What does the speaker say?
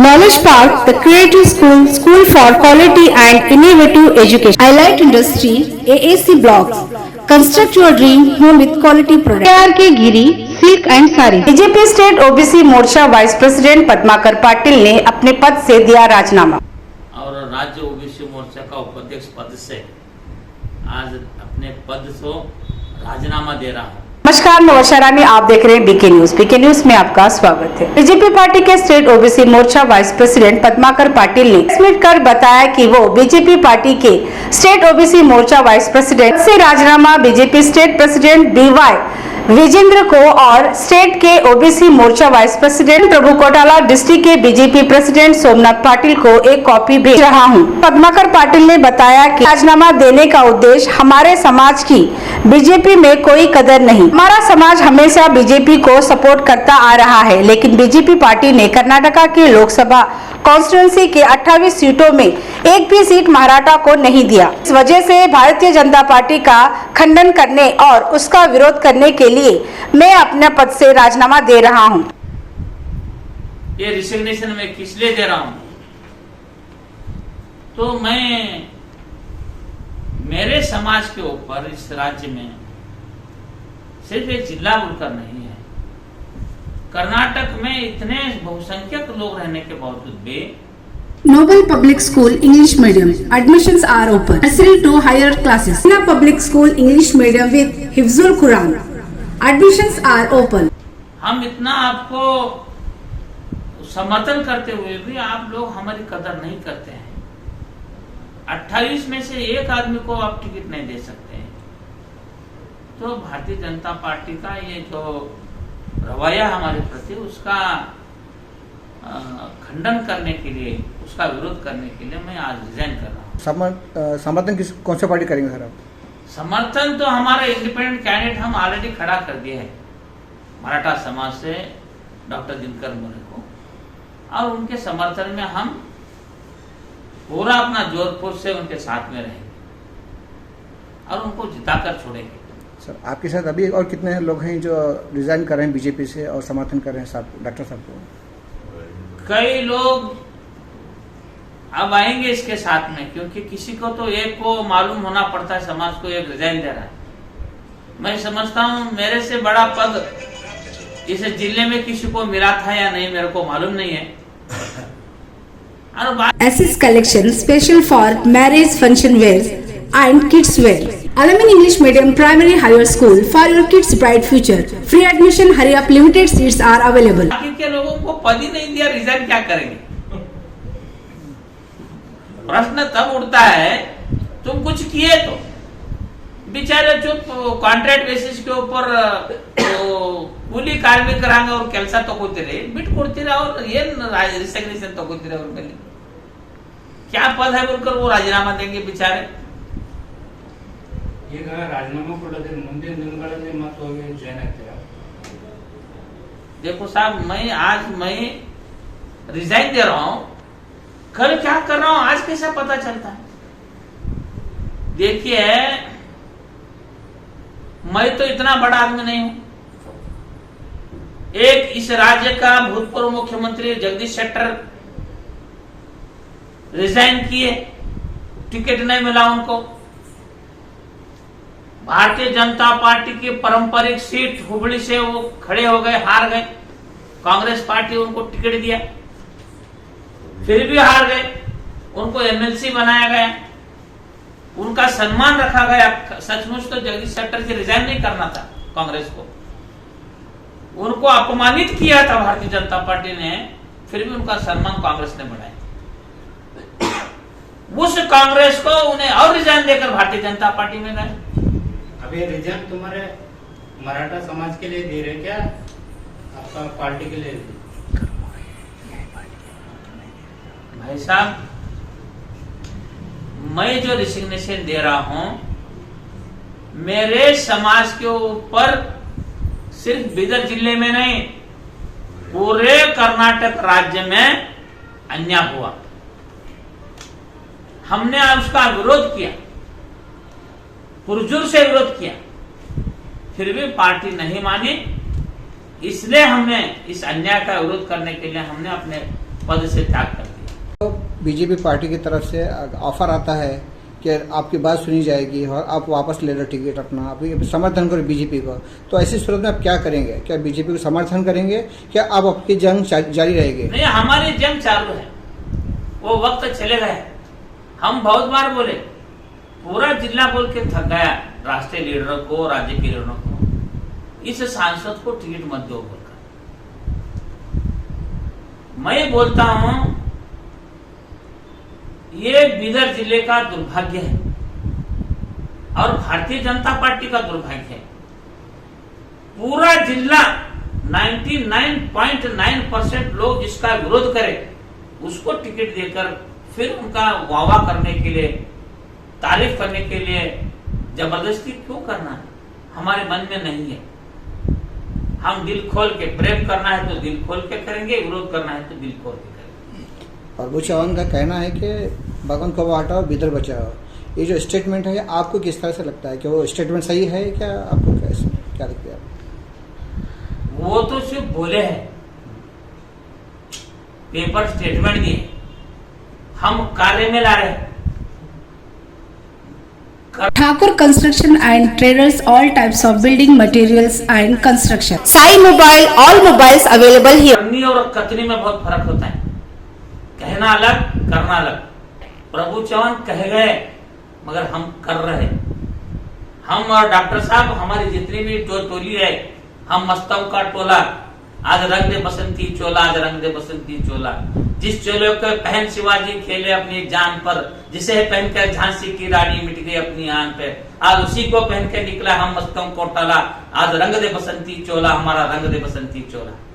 Knowledge Park, the creative school, school for quality and innovative education. Highlight Industry, AAC Blocks. Construct your dream home with quality products. K Giri silk and sari. BJP state OBC Morcha vice president Padmakar Patil ने अपने पद से दिया राजीनामा। और राज्य OBC मोर्चा का उपाध्यक्ष पद से आज अपने पद से राजीनामा दे रहा हूँ। नमस्कार, मैं वर्षा रानी, आप देख रहे हैं बीके न्यूज। बीके न्यूज में आपका स्वागत है। बीजेपी पार्टी के state OBC Morcha vice president Padmakar Patil ने ट्वीट कर बताया कि वो बीजेपी पार्टी के state OBC Morcha vice president से राजीनामा BJP state president B Y Vijendra को और स्टेट के OBC Morcha vice president Prabhu Kotala, district के बीजेपी प्रेसिडेंट सोमनाथ पाटिल को एक कॉपी भेज रहा हूं। पद्माकर पाटिल ने बताया कि राजीनामा देने का उद्देश्य हमारे समाज की बीजेपी में कोई कदर नहीं। हमारा समाज हमेशा बीजेपी को सपोर्ट करता आ रहा है, लेकिन बीजेपी पार्टी ने कर्नाटका की लोकसभा कॉन्स्टिट्यूंसी के 28 सीटों में एक भी सीट मराठा को नहीं दिया। इस वजह से भारतीय जनता पार्टी का खंडन करने और उसका विरोध करने के लिए मैं अपने पद से राजीनामा दे रहा हूं। ये रिसिग्नेशन मैं किस लिए दे रहा हूं? तो मैं मेरे समाज के ऊपर इस राज्य में सिर्फ एक जिला बोलकर नहीं है, कर्नाटक में इतने बहुसंख्यक लोग रहने के बावजूद भी Noble Public School English Medium. Admissions are open. Nursery to higher classes. Sina Public School English Medium with Hifzul Quran. Admissions are open. हम इतना आपको समर्थन करते हुए भी आप लोग हमारी कदर नहीं करते हैं। 28 में से एक आदमी को आप टिकट नहीं दे सकते हैं। तो भारतीय जनता पार्टी का ये जो रवैया हमारे प्रति, उसका खंडन करने के लिए, उसका विरोध करने के लिए मैं आज रिजाइन कर रहा हूँ। समर्थन कौन सा पार्टी करेंगे सर आप? समर्थन तो हमारा इंडिपेंडेंट कैंडिडेट हम ऑलरेडी खड़ा कर दिए हैं, मराठा समाज से डॉक्टर दिनकर मोरे को, और उनके समर्थन में हम पूरा अपना जोधपुर से उनके साथ में रहेंगे और उनको जिताकर छोड़ेंगे। सर, आपके साथ अभी और कितने लोग हैं जो रिजाइन कर रहे हैं बीजेपी से और समर्थन कर रहे हैं साहब, डॉक्टर साहब को? कई लोग अब आएंगे इसके साथ में, क्योंकि किसी को तो एक को मालूम होना पड़ता है समाज को एक रिजाइन दे रहा है। मैं समझता हूँ मेरे से बड़ा पद इस जिले में किसी को मिला था या नहीं, मेरे को मालूम नहीं है। Assis collection special for marriage function wears and kids wear. Alamin English Medium Primary Higher School for your kids' bright future. Free admission, hurry up, limited seats are available. बाकी के लोगों को पद ही नहीं दिया, रिजाइन क्या करेंगे? प्रश्न तब उठता है तुम कुछ किए तो बेचारे चुप कॉन्ट्रैक्ट बेसिस के ऊपर ಕೂಲಿ ಕಾರ್ಮಿಕರಾಂಗ ಅವ್ರ ಕೆಲಸ ತಗೋತೀರಿ, ಬಿಟ್ಟು ಕೊಡ್ತೀರಾ और ये रिसिग्नेशन तಗೋತೀರಾ ಅವ್ರ ಮೇಲೆ? क्या पद है बोलकर वो राजीनामा देंगे बेचारे? ಈಗ ರಾಜೀನಾಮೆ ಕೊಡೋದ್ರೆ ಮುಂದಿನ ದಿನಗಳಲ್ಲಿ ಮತ್ತೆ ಹೋಗಿ ಜಾಯ್ನ್ ಆಗ್ತೀರಾ? देखो साहब, मैं रिजाइन दे रहा हूं, कल क्या कर रहा हूं आज कैसे पता चलता है? देखिए, मैं तो इतना बड़ा आदमी नहीं हूं। एक इस राज्य का भूतपूर्व मुख्यमंत्री जगदीश शेट्टर रिजाइन किए, टिकट नहीं मिला उनको। भारतीय जनता पार्टी की पारंपरिक सीट हुबली से वो खड़े हो गए, हार गए। कांग्रेस पार्टी उनको टिकट दिया, फिर भी हार गए। उनको एमएलसी बनाया गया, उनका सम्मान रखा गया। सचमुच तो जगदीश शेट्टर की रिजाइन नहीं करना था कांग्रेस को, उनको अपमानित किया था भारतीय जनता पार्टी ने, फिर भी उनका सम्मान कांग्रेस ने बढ़ाया। उस कांग्रेस को उन्हें और रिजाइन देकर भारतीय जनता पार्टी में गए। अभी रिजाइन तुम्हारे मराठा समाज के लिए दे रहे क्या, आपका पार्टी के लिए? भाई साहब, मैं जो रिसिग्नेशन दे रहा हूं, मेरे समाज के ऊपर सिर्फ बीदर जिले में नहीं, पूरे कर्नाटक राज्य में अन्याय हुआ। हमने उसका विरोध किया, पुरजोर से विरोध किया, फिर भी पार्टी नहीं मानी। इसलिए हमने इस अन्याय का विरोध करने के लिए हमने अपने पद से त्याग कर दिया। तो बीजेपी पार्टी की तरफ से ऑफर आता है कि आपकी बात सुनी जाएगी और आप वापस ले लो टिकट अपना, आप समर्थन करो बीजेपी को, तो ऐसी सूरत में आप क्या करेंगे? क्या बीजेपी को समर्थन करेंगे? क्या आप आपकी जंग जारी रहेगी? नहीं, हमारी जंग चालू है, वो वक्त चले गए। हम बहुत बार बोले, पूरा जिला बोल के थक गया राष्ट्रीय लीडरों को, राज्य के लीडरों को, इस सांसद को टिकट मत दो बोलकर। मैं बोलता हूं ये बीदर जिले का दुर्भाग्य है और भारतीय जनता पार्टी का दुर्भाग्य है। पूरा जिला 99.9% लोग जिसका विरोध करे उसको टिकट देकर फिर उनका वाहवा करने के लिए, तारीफ करने के लिए जबरदस्ती क्यों करना है? हमारे मन में नहीं है। हम दिल खोल के, प्रेम करना है तो दिल खोल के करेंगे, विरोध करना है तो दिल खोल के करेंगे। प्रभु चौहान का कहना है कि भगवान को हटाओ, बिदर बचाओ। ये जो स्टेटमेंट है आपको किस तरह से लगता है कि वो स्टेटमेंट सही है? क्या आपको क्या लगता है? वो तो सिर्फ बोले हैं, पेपर स्टेटमेंट दिए, हम कार्य में ला रहे हैं। Thakur Construction and Traders, all types of building materials and construction. Sai Mobile, all mobiles available here. करनी और कतनी में बहुत फर्क होता है। कहना अलग, करना अलग। प्रभु चौहान कह गए मगर हम कर रहे। हम और डॉक्टर साहब, हमारी जितनी भी टोली है, हम मस्तों का टोला, आज रंग दे बसंती चोला, आज रंग दे बसंती चोला। जिस चोले को पहन शिवाजी खेले अपनी जान पर, जिसे पहनकर झांसी की रानी मिट गई अपनी आन पे, आज उसी को पहन के निकला हम मस्तों को टला। आज रंग दे बसंती चोला, हमारा रंग दे बसंती चोला।